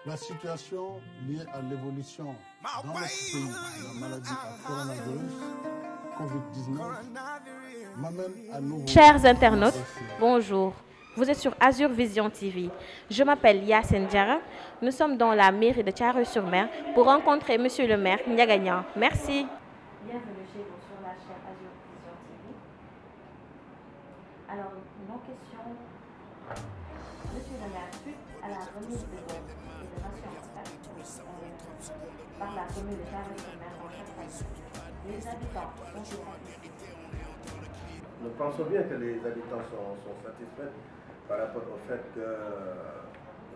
La situation liée à l'évolution dans notre pays de la maladie à coronavirus, Covid-19, m'amène à nouveau... Chers internautes, bonjour. Vous êtes sur Azure Vision TV. Je m'appelle Yassine Diarra. Nous sommes dans la mairie de Thiaroye-sur-Mer pour rencontrer Monsieur le maire Ndiaga Niang. Merci. Bienvenue chez vous sur la chaîne Azure Vision TV. Alors, nos questions. Monsieur le maire, suite à la remise de dons et de rations par la commune de Thiaroye-sur-Mer en chaque année, les habitants sont satisfaits. Nous pensons bien que les habitants sont satisfaits par rapport au fait que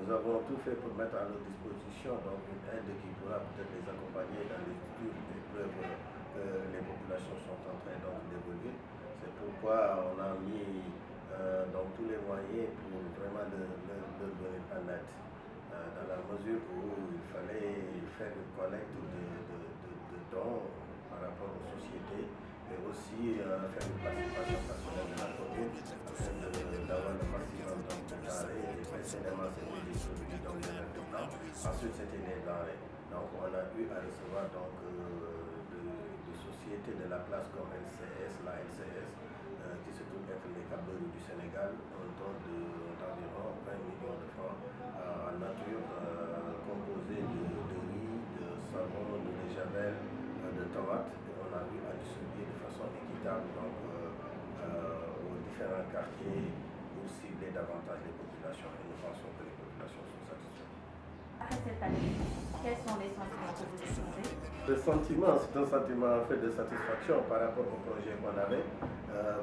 nous avons tout fait pour mettre à leur disposition donc une aide qui pourra peut-être les accompagner dans les dures épreuves que les populations sont en train d'évoluer. C'est pourquoi on a mis donc tous les moyens pour vraiment leur donner en aide. Dans la mesure où il fallait faire une collecte de dons par rapport aux sociétés, mais aussi faire une participation personnelle de la commune afin d'avoir le maximum de denrées. Et précédemment, c'était des produits donc de maintenant. Ensuite, c'était des denrées. Donc, on a eu à recevoir donc de sociétés de la place comme LCS, la LCS, qui se trouve être les Caberoux du Sénégal, un don d'environ 20 millions de francs en nature, composé de riz, de savon, de lait javel, de tomates. On a eu à distribuer de façon équitable donc, aux différents quartiers pour cibler davantage les populations et nous pensons que les populations sont satisfaites. Après cette année, quels sont les sentiments que vous éprouvez? Le sentiment, c'est un sentiment en fait de satisfaction par rapport au projet qu'on avait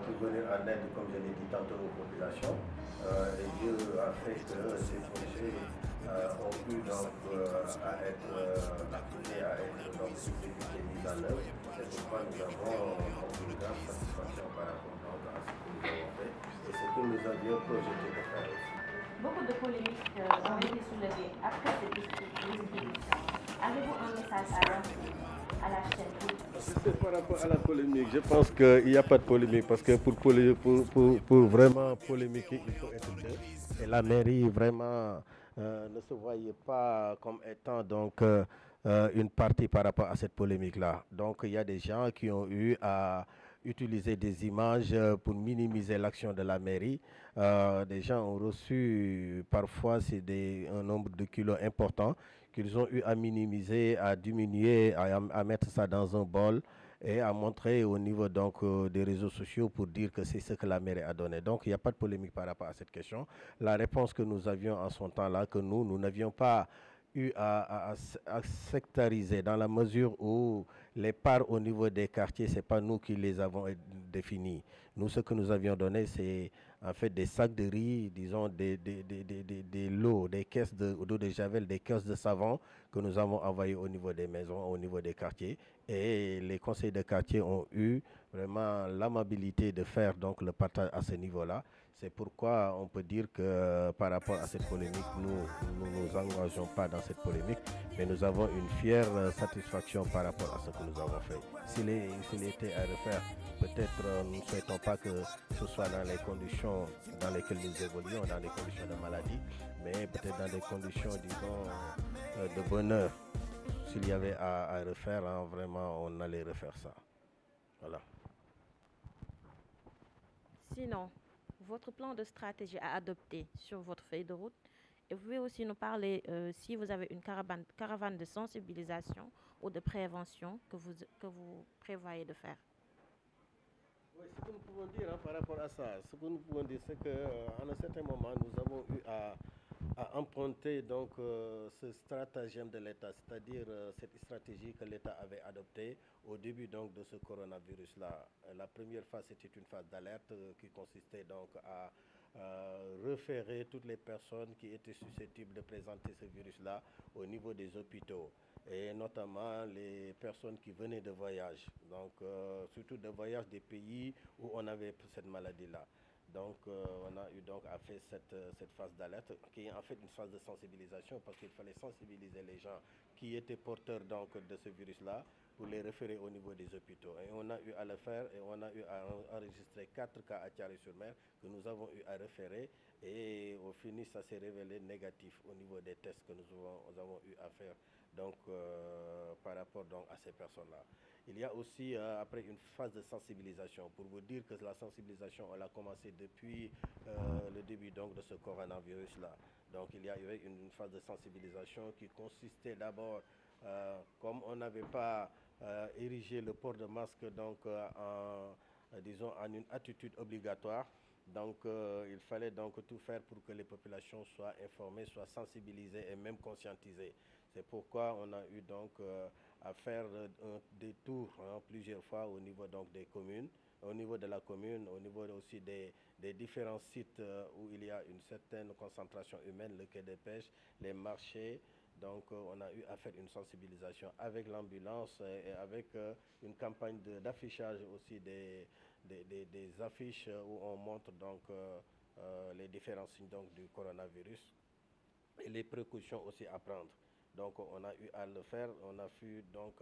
pour venir en aide, comme je l'ai dit tantôt, aux populations. Et Dieu a fait que ces projets ont pu donc à être appliqués, à être donc exécutés, mis en œuvre. C'est pourquoi nous avons une grande satisfaction par rapport donc, à ce que nous avons fait et ce que nous avions projeté de faire aussi. Beaucoup de polémiques ont été soulevées après cette distribution. Avez-vous un message à lancer à la chaîne? Par rapport à la polémique, je pense qu'il n'y a pas de polémique parce que pour vraiment polémiquer, il faut être deux. Et la mairie vraiment ne se voyait pas comme étant donc une partie par rapport à cette polémique-là. Donc il y a des gens qui ont eu à utiliser des images pour minimiser l'action de la mairie. Des gens ont reçu parfois un nombre de kilos important qu'ils ont eu à minimiser, à diminuer, à mettre ça dans un bol et à montrer au niveau donc des réseaux sociaux pour dire que c'est ce que la mairie a donné. Donc il n'y a pas de polémique par rapport à cette question. La réponse que nous avions en son temps-là, que nous n'avions pas eu à sectariser dans la mesure où les parts au niveau des quartiers, ce n'est pas nous qui les avons définis. Nous, ce que nous avions donné, c'est en fait des sacs de riz, disons des lots, des caisses d'eau de javel, des caisses de savon que nous avons envoyées au niveau des maisons, au niveau des quartiers. Et les conseils de quartier ont eu vraiment l'amabilité de faire donc le partage à ce niveau-là. C'est pourquoi on peut dire que par rapport à cette polémique, nous ne nous engageons pas dans cette polémique, mais nous avons une fière satisfaction par rapport à ce que nous avons fait. S'il était à refaire, peut-être nous ne souhaitons pas que ce soit dans les conditions dans lesquelles nous évoluons, dans les conditions de maladie, mais peut-être dans des conditions, disons, de bonheur. S'il y avait à refaire, hein, vraiment, on allait refaire ça. Voilà. Sinon, votre plan de stratégie à adopter sur votre feuille de route, et vous pouvez aussi nous parler si vous avez une caravane de sensibilisation ou de prévention que vous prévoyez de faire. Oui, ce que nous pouvons dire par rapport à ça, ce que nous pouvons dire, c'est qu'à un certain moment, nous avons eu à emprunter donc ce stratagème de l'État, c'est-à-dire cette stratégie que l'État avait adoptée au début donc de ce coronavirus-là. La première phase, c'était une phase d'alerte qui consistait donc à référer toutes les personnes qui étaient susceptibles de présenter ce virus-là au niveau des hôpitaux et notamment les personnes qui venaient de voyage, donc surtout de voyage des pays où on avait cette maladie-là. Donc on a eu donc à faire cette phase d'alerte qui est en fait une phase de sensibilisation parce qu'il fallait sensibiliser les gens qui étaient porteurs donc de ce virus-là pour les référer au niveau des hôpitaux. Et on a eu à le faire et on a eu à enregistrer 4 cas à Thiaroye-sur-Mer que nous avons eu à référer et au fini ça s'est révélé négatif au niveau des tests que nous avons eu à faire donc, par rapport donc, à ces personnes-là. Il y a aussi après une phase de sensibilisation. Pour vous dire que la sensibilisation, on l'a commencé depuis le début donc, de ce coronavirus-là. Donc il y a eu une phase de sensibilisation qui consistait d'abord, comme on n'avait pas érigé le port de masque donc, disons, en une attitude obligatoire, donc il fallait donc tout faire pour que les populations soient informées, soient sensibilisées et même conscientisées. C'est pourquoi on a eu donc à faire des tours plusieurs fois au niveau donc, des communes, au niveau de la commune, au niveau aussi des différents sites où il y a une certaine concentration humaine, le quai de pêche, les marchés. Donc on a eu à faire une sensibilisation avec l'ambulance et avec une campagne d'affichage aussi des affiches où on montre donc les différents signes donc, du coronavirus et les précautions aussi à prendre. Donc on a eu à le faire, on a pu donc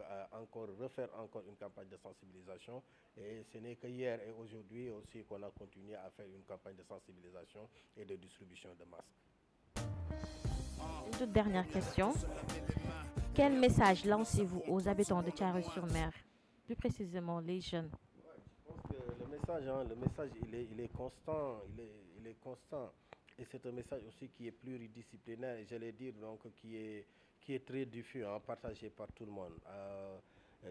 refaire encore une campagne de sensibilisation et ce n'est que hier et aujourd'hui aussi qu'on a continué à faire une campagne de sensibilisation et de distribution de masques. Une toute dernière question. Quel message lancez-vous aux habitants de Thiaroye-sur-Mer, plus précisément les jeunes? Je pense que le message il est constant, il est constant. Et c'est un message aussi qui est pluridisciplinaire et j'allais dire donc qui est très diffus, partagé par tout le monde,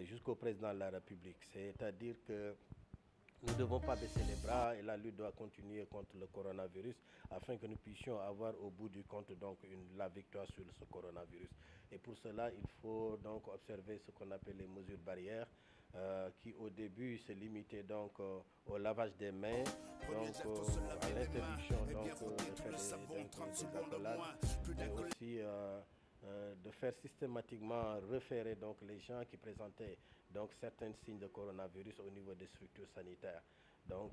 jusqu'au président de la République. C'est-à-dire que nous ne devons pas baisser les bras et la lutte doit continuer contre le coronavirus afin que nous puissions avoir au bout du compte donc la victoire sur ce coronavirus. Et pour cela, il faut donc observer ce qu'on appelle les mesures barrières qui au début se limitaient donc au lavage des mains, donc à l'interdiction de faire des accolades, mais aussi de faire systématiquement référer donc les gens qui présentaient donc certains signes de coronavirus au niveau des structures sanitaires. Donc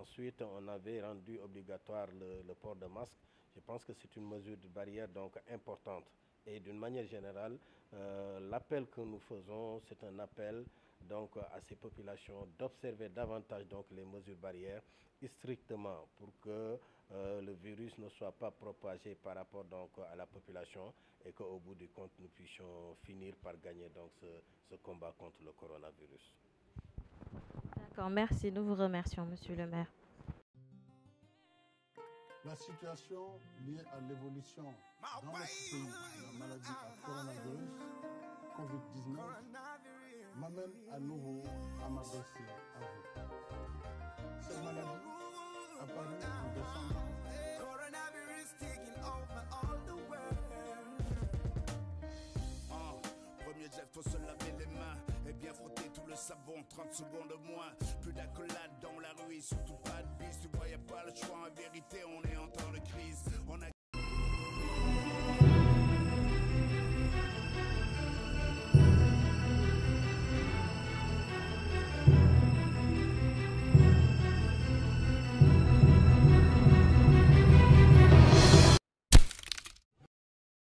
ensuite on avait rendu obligatoire le port de masque. Je pense que c'est une mesure de barrière donc importante. Et d'une manière générale, l'appel que nous faisons, c'est un appel donc à ces populations d'observer davantage donc les mesures barrières strictement pour que le virus ne soit pas propagé par rapport donc à la population et qu'au bout du compte nous puissions finir par gagner donc ce combat contre le coronavirus. D'accord, merci. Nous vous remercions, Monsieur le maire. La situation liée à l'évolution dans notre pays de la maladie à coronavirus, Covid-19, m'amène à nouveau à m'adresser à vous. Cette maladie apparue en décembre. Premier geste, faut se laver les mains et bien frotter tout le savon, 30 secondes au moins. Plus d'accolades dans la rue et surtout pas de bis. Tu vois, y a pas le choix, en vérité, on est en temps de crise.